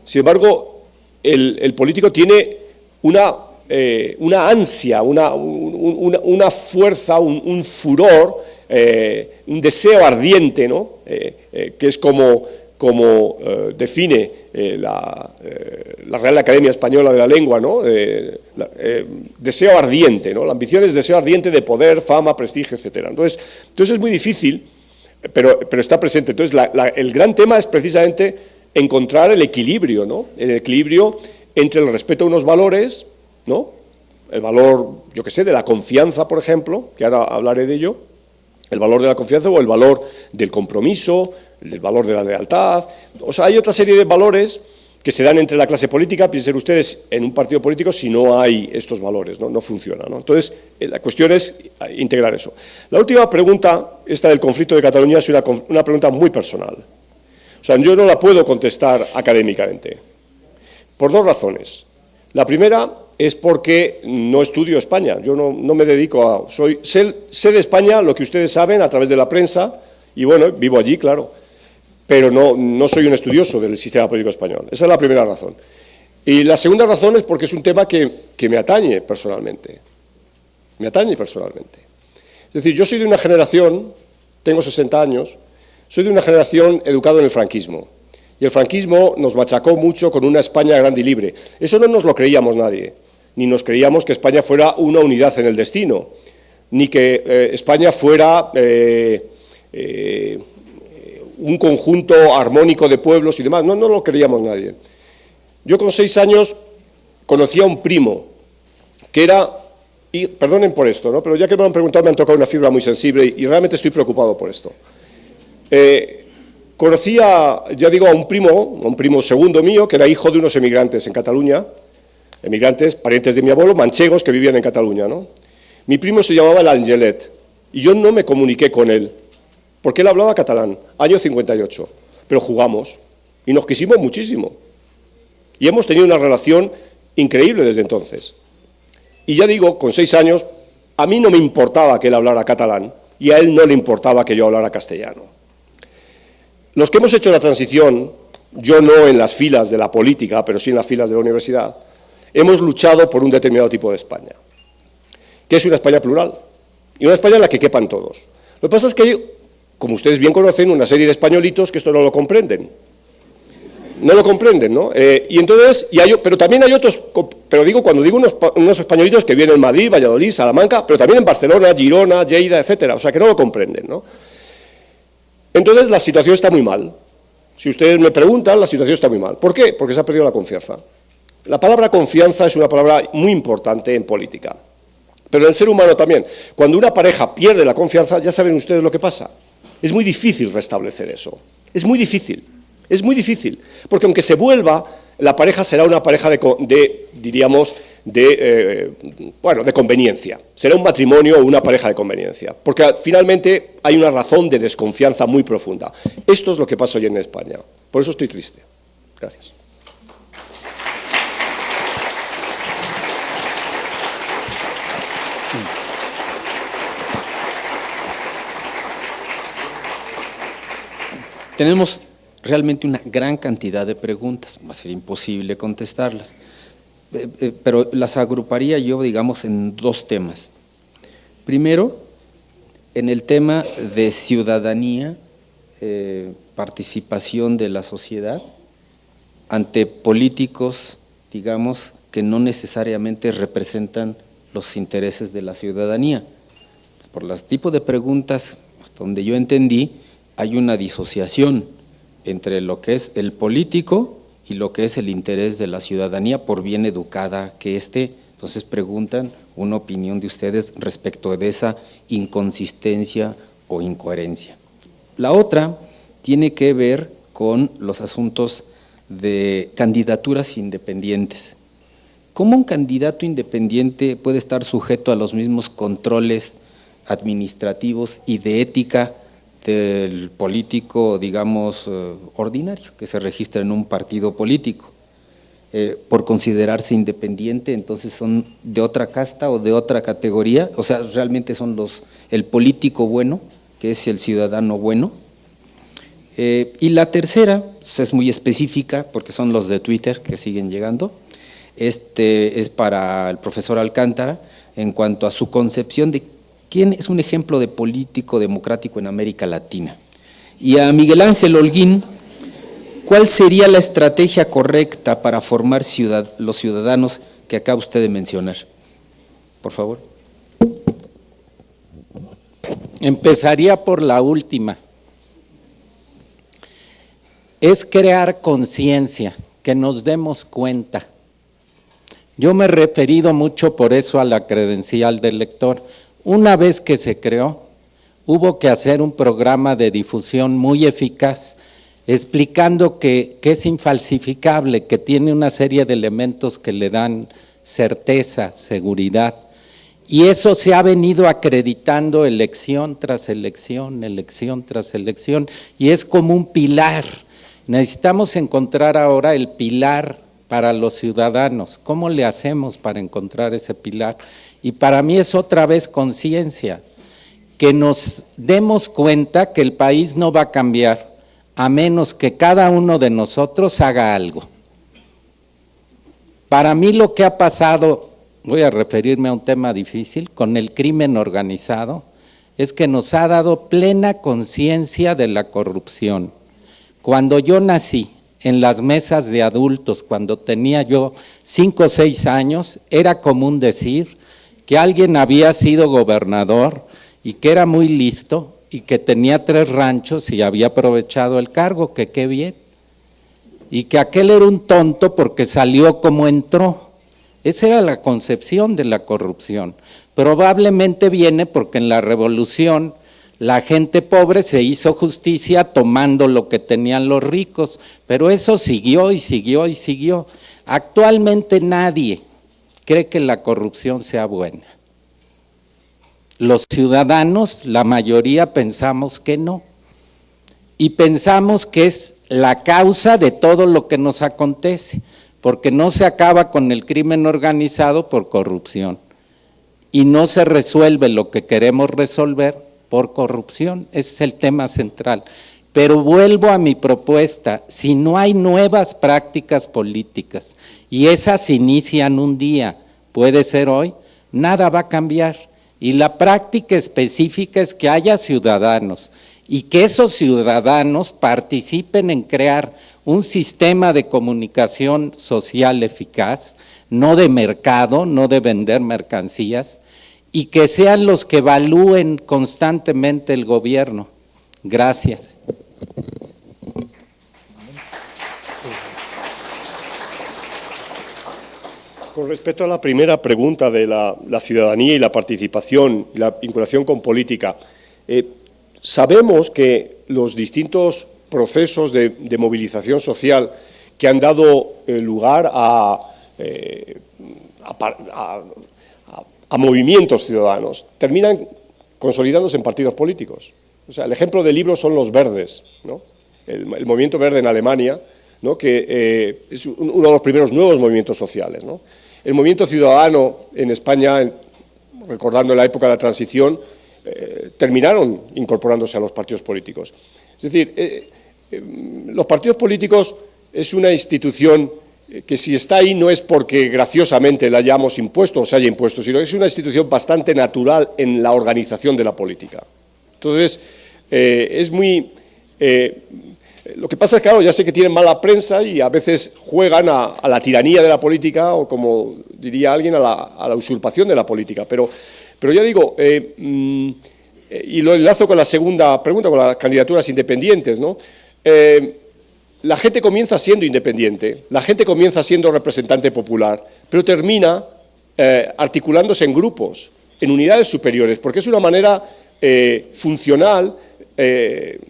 Speaker 2: Sin embargo, el político tiene una ansia, una fuerza, un furor, un deseo ardiente, ¿no? Que es como define la Real Academia Española de la Lengua, ¿no? Deseo ardiente, ¿no? La ambición es deseo ardiente de poder, fama, prestigio, etc. Entonces es muy difícil, pero está presente. Entonces el gran tema es precisamente encontrar el equilibrio, ¿no? El equilibrio entre el respeto a unos valores, ¿no? El valor, yo qué sé, de la confianza, por ejemplo, que ahora hablaré de ello, el valor de la confianza o el valor del compromiso, el valor de la lealtad. O sea, hay otra serie de valores que se dan entre la clase política. Piensen ustedes en un partido político si no hay estos valores, no funciona, ¿no? Entonces, la cuestión es integrar eso. La última pregunta, esta del conflicto de Cataluña, es una pregunta muy personal. O sea, yo no la puedo contestar académicamente, por dos razones. La primera es porque no estudio España, yo no me dedico a... Sé de España lo que ustedes saben a través de la prensa, y bueno, vivo allí, claro, pero no soy un estudioso del sistema político español. Esa es la primera razón. Y la segunda razón es porque es un tema que me atañe personalmente. Me atañe personalmente. Es decir, yo soy de una generación, tengo 60 años, soy de una generación educada en el franquismo. Y el franquismo nos machacó mucho con una España grande y libre. Eso no nos lo creíamos nadie. Ni nos creíamos que España fuera una unidad en el destino, ni que España fuera un conjunto armónico de pueblos y demás. No lo creíamos nadie. Yo con 6 años conocí a un primo que era, y perdonen por esto, ¿no? Pero ya que me han preguntado, me han tocado una fibra muy sensible y realmente estoy preocupado por esto. Conocí a un primo segundo mío, que era hijo de unos emigrantes en Cataluña, emigrantes, parientes de mi abuelo, manchegos que vivían en Cataluña, ¿no? Mi primo se llamaba el Angelet, y yo no me comuniqué con él, porque él hablaba catalán, año 58, pero jugamos, y nos quisimos muchísimo, y hemos tenido una relación increíble desde entonces. Y ya digo, con 6 años, a mí no me importaba que él hablara catalán, y a él no le importaba que yo hablara castellano. Los que hemos hecho la transición, yo no en las filas de la política, pero sí en las filas de la universidad, hemos luchado por un determinado tipo de España, que es una España plural, y una España en la que quepan todos. Lo que pasa es que hay, como ustedes bien conocen, una serie de españolitos que esto no lo comprenden. No lo comprenden, ¿no? Pero también hay otros, pero cuando digo unos españolitos que vienen en Madrid, Valladolid, Salamanca, pero también en Barcelona, Girona, Lleida, etcétera, o sea que no lo comprenden, ¿no? Entonces la situación está muy mal. Si ustedes me preguntan, la situación está muy mal. ¿Por qué? Porque se ha perdido la confianza. La palabra confianza es una palabra muy importante en política, pero en el ser humano también. Cuando una pareja pierde la confianza, ya saben ustedes lo que pasa. Es muy difícil restablecer eso. Es muy difícil, porque aunque se vuelva, la pareja será una pareja de conveniencia. Será un matrimonio o una pareja de conveniencia, porque finalmente hay una razón de desconfianza muy profunda. Esto es lo que pasa hoy en España. Por eso estoy triste. Gracias.
Speaker 1: Tenemos realmente una gran cantidad de preguntas, va a ser imposible contestarlas, pero las agruparía yo, digamos, en 2 temas. Primero, en el tema de ciudadanía, participación de la sociedad ante políticos, digamos, que no necesariamente representan los intereses de la ciudadanía. Por los tipos de preguntas, hasta donde yo entendí, hay una disociación entre lo que es el político y lo que es el interés de la ciudadanía, por bien educada que esté. Entonces preguntan una opinión de ustedes respecto de esa inconsistencia o incoherencia. La otra tiene que ver con los asuntos de candidaturas independientes. ¿Cómo un candidato independiente puede estar sujeto a los mismos controles administrativos y de ética del político, digamos, ordinario, que se registra en un partido político. Por considerarse independiente, entonces son de otra casta o de otra categoría, o sea, realmente son el político bueno, que es el ciudadano bueno. Y la tercera es muy específica, porque son los de Twitter que siguen llegando. Este es para el profesor Alcántara, en cuanto a su concepción de quién es un ejemplo de político democrático en América Latina. Y a Miguel Ángel Holguín, ¿cuál sería la estrategia correcta para formar los ciudadanos que acaba usted de mencionar? Por favor.
Speaker 3: Empezaría por la última. Es crear conciencia, que nos demos cuenta. Yo me he referido mucho por eso a la credencial del lector. Una vez que se creó, hubo que hacer un programa de difusión muy eficaz, explicando que es infalsificable, que tiene una serie de elementos que le dan certeza, seguridad. Y eso se ha venido acreditando elección tras elección, elección tras elección, y es como un pilar. Necesitamos encontrar ahora el pilar para los ciudadanos. ¿Cómo le hacemos para encontrar ese pilar? Y para mí es otra vez conciencia, que nos demos cuenta que el país no va a cambiar a menos que cada uno de nosotros haga algo. Para mí lo que ha pasado, voy a referirme a un tema difícil, con el crimen organizado, es que nos ha dado plena conciencia de la corrupción. Cuando yo nací en las mesas de adultos, cuando tenía yo 5 o 6 años, era común decir que alguien había sido gobernador y que era muy listo y que tenía 3 ranchos y había aprovechado el cargo, que qué bien. Y que aquel era un tonto porque salió como entró. Esa era la concepción de la corrupción. Probablemente viene porque en la revolución la gente pobre se hizo justicia tomando lo que tenían los ricos, pero eso siguió y siguió y siguió. Actualmente nadie cree que la corrupción sea buena. Los ciudadanos, la mayoría, pensamos que no. Y pensamos que es la causa de todo lo que nos acontece, porque no se acaba con el crimen organizado por corrupción. Y no se resuelve lo que queremos resolver por corrupción. Ese es el tema central. Pero vuelvo a mi propuesta, si no hay nuevas prácticas políticas, y esas inician un día, puede ser hoy, nada va a cambiar. Y la práctica específica es que haya ciudadanos y que esos ciudadanos participen en crear un sistema de comunicación social eficaz, no de mercado, no de vender mercancías, y que sean los que evalúen constantemente el gobierno. Gracias.
Speaker 2: Con respecto a la primera pregunta de la ciudadanía y la participación y la vinculación con política, sabemos que los distintos procesos de movilización social que han dado lugar a movimientos ciudadanos terminan consolidándose en partidos políticos. O sea, el ejemplo del libro son los verdes, ¿no? El movimiento verde en Alemania, ¿no? Que es uno de los primeros nuevos movimientos sociales, ¿no? El movimiento ciudadano en España, recordando la época de la transición, terminaron incorporándose a los partidos políticos. Es decir, los partidos políticos es una institución que si está ahí no es porque graciosamente la hayamos impuesto o se haya impuesto, sino que es una institución bastante natural en la organización de la política. Entonces, es muy... lo que pasa es que, claro, ya sé que tienen mala prensa y a veces juegan a la tiranía de la política o, como diría alguien, a la usurpación de la política. Pero ya digo, y lo enlazo con la segunda pregunta, con las candidaturas independientes, ¿no? La gente comienza siendo independiente, la gente comienza siendo representante popular, pero termina articulándose en grupos, en unidades superiores, porque es una manera funcional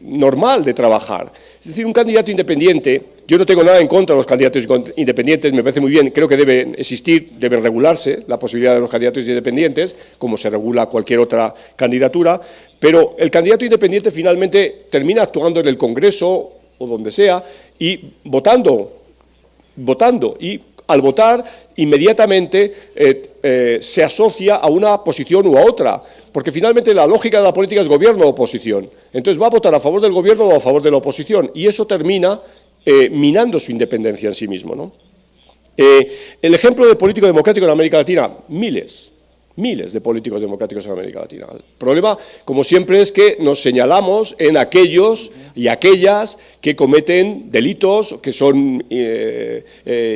Speaker 2: normal de trabajar. Es decir, un candidato independiente, yo no tengo nada en contra de los candidatos independientes, me parece muy bien, creo que deben existir, deben regularse la posibilidad de los candidatos independientes, como se regula cualquier otra candidatura, pero el candidato independiente finalmente termina actuando en el Congreso o donde sea y votando, y al votar inmediatamente se asocia a una posición u a otra, porque finalmente la lógica de la política es gobierno o oposición. Entonces va a votar a favor del gobierno o a favor de la oposición, y eso termina minando su independencia en sí mismo, ¿no? El ejemplo de político democrático en América Latina, miles de políticos democráticos en América Latina. El problema, como siempre, es que nos señalamos en aquellos y aquellas que cometen delitos, que son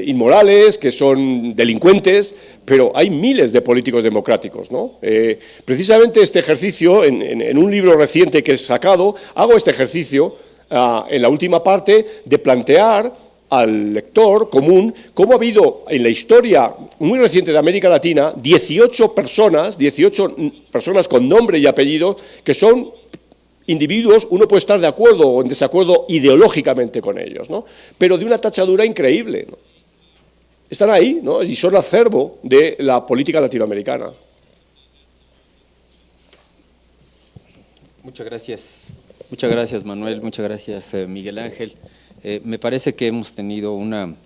Speaker 2: inmorales, que son delincuentes, pero hay miles de políticos democráticos, ¿no? Precisamente este ejercicio, en un libro reciente que he sacado, hago este ejercicio en la última parte de plantear al lector común cómo ha habido en la historia muy reciente de América Latina 18 personas con nombre y apellido que son individuos, uno puede estar de acuerdo o en desacuerdo ideológicamente con ellos, ¿no? Pero de una tachadura increíble, ¿no? Están ahí, ¿no? Y son acervo de la política latinoamericana.
Speaker 1: Muchas gracias Manuel, muchas gracias Miguel Ángel. Me parece que hemos tenido un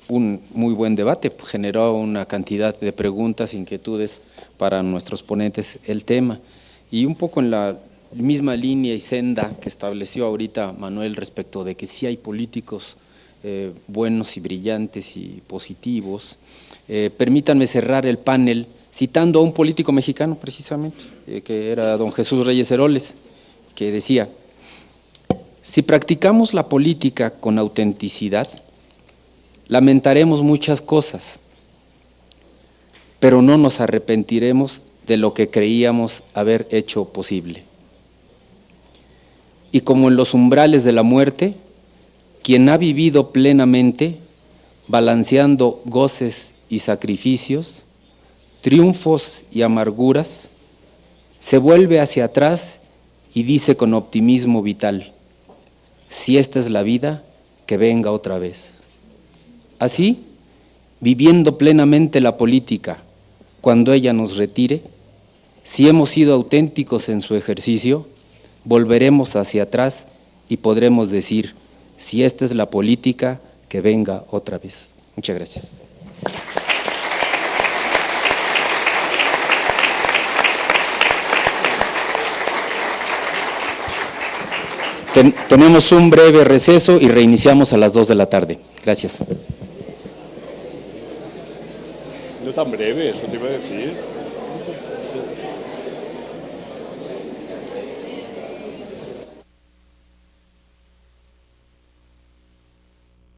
Speaker 1: muy buen debate, generó una cantidad de preguntas, inquietudes para nuestros ponentes el tema, y un poco en la misma línea y senda que estableció ahorita Manuel respecto de que sí hay políticos buenos y brillantes y positivos. Permítanme cerrar el panel citando a un político mexicano precisamente, que era don Jesús Reyes Heroles, que decía: si practicamos la política con autenticidad, lamentaremos muchas cosas, pero no nos arrepentiremos de lo que creíamos haber hecho posible. Y como en los umbrales de la muerte, quien ha vivido plenamente, balanceando goces y sacrificios, triunfos y amarguras, se vuelve hacia atrás y dice con optimismo vital: si esta es la vida, que venga otra vez. Así, viviendo plenamente la política, cuando ella nos retire, si hemos sido auténticos en su ejercicio, volveremos hacia atrás y podremos decir: si esta es la política, que venga otra vez. Muchas gracias. Tenemos un breve receso y reiniciamos a las 2 de la tarde. Gracias.
Speaker 2: No tan breve, eso te iba a decir.